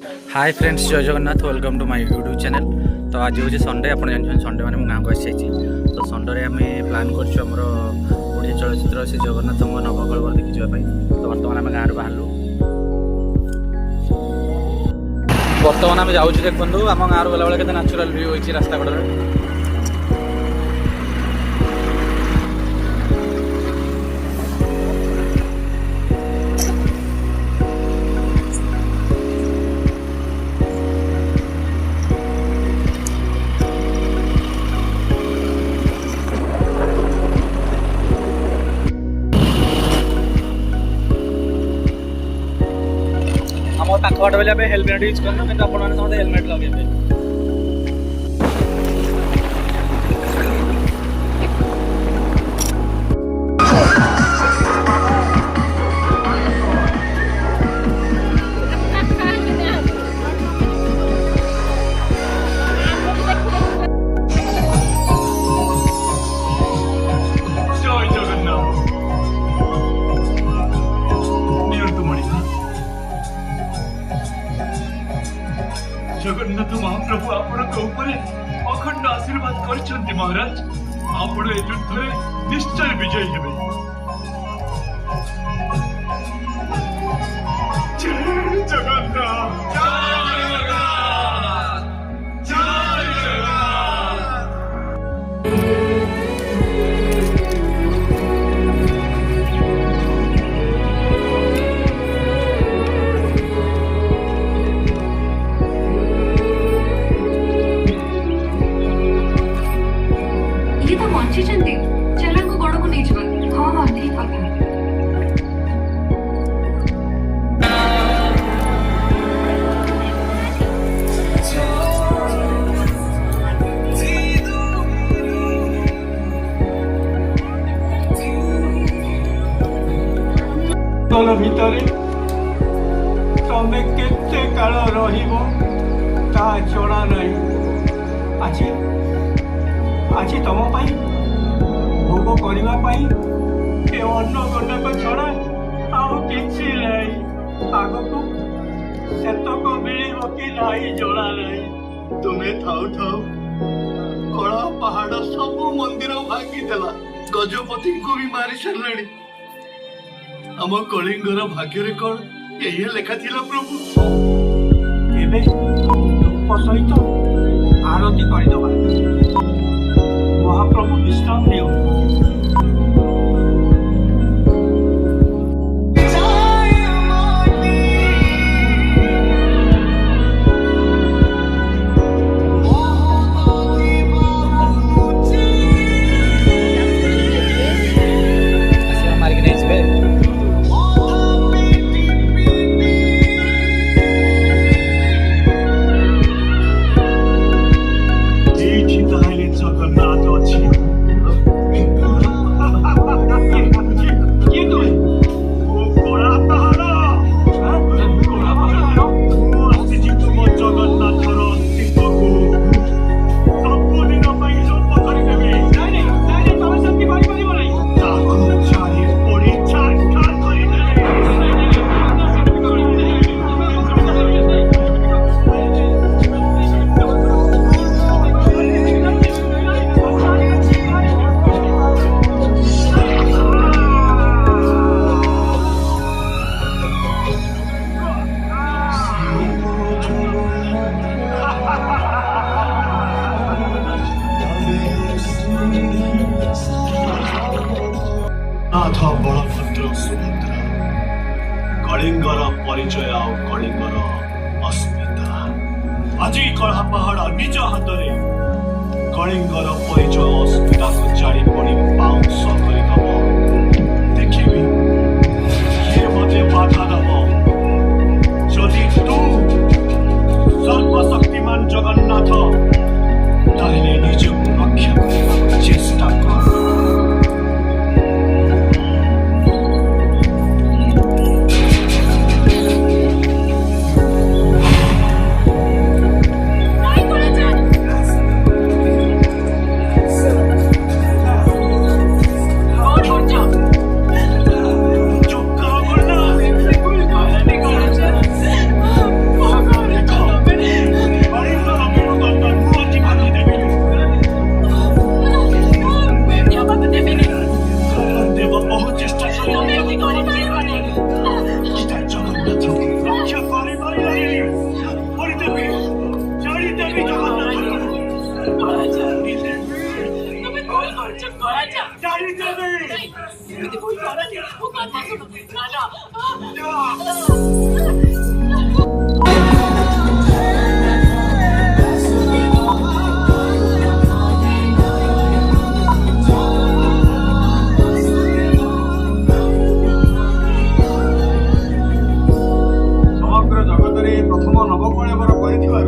हाय friends, जय Jagannath. Welcome to my YouTube channel. तो आज हूँ संडे। आप जानते संडे मैंने गाँव को आसी तो संडे आम प्लां करमर ओडिया चलचित्र से जगन्नाथ नवकलेवर देखी जावाई। तो बर्तमान आम गाँव बाहर बर्तमान आम जाऊँ देखु आम गाँव गला बेले नेचुराल व्यू होती रास्ता कड़े। पाख बाट बेले हेलमेट यूज करना कि आपने हेलमेट लगे। जगन्नाथ महाप्रभु आपण अखंड आशीर्वाद कर महाराज। आपण ए युद्ध निश्चय विजयी हेबे। जय जगन्नाथ, जय जगन्नाथ, जय जगन्नाथ। चलन को गड़ को नहीं जावा। हाँ हाँ ठीक बात है। भितर तमे केते काल रहिबो ता जणा नहीं। आज आज तम पाई भोग करने ए अन्न गंडक छड़ा आउ किछि नहीं। आगकू सेतक मिलिब कि नहीं जणा नहीं। तुमे थाउ थाउ कला पहाड़ सब मंदिर भांगी देला। गजपति को भी मारी सारे। आम कलिंगर भाग्य कौन यही लेखा थिला प्रभु। एबे धूप सहित आरती करदबा। महाप्रभु विश्राम लियो। नाथ बलभद्र सुभद्रा कलिंगर परिचय आ कलिंगर अस्मिता। आज कला पहाड़ निज हाथ में कलिंगर परिचय अस्मिता को जाड़ी पड़ी पाउंस देखी किए मते बाधा दब। जदि तू सर्वशक्तिमान जगन्नाथ ताहले निजक रक्षा करने चेष्टा कर। ଏମିତି ଭୁଲ କରନି ମୋ କଥା ଶୁଣ ନା ସମଗ୍ର ଜଗତରେ ପ୍ରଥମ ନବକଳେବର କରିଥିବାରୁ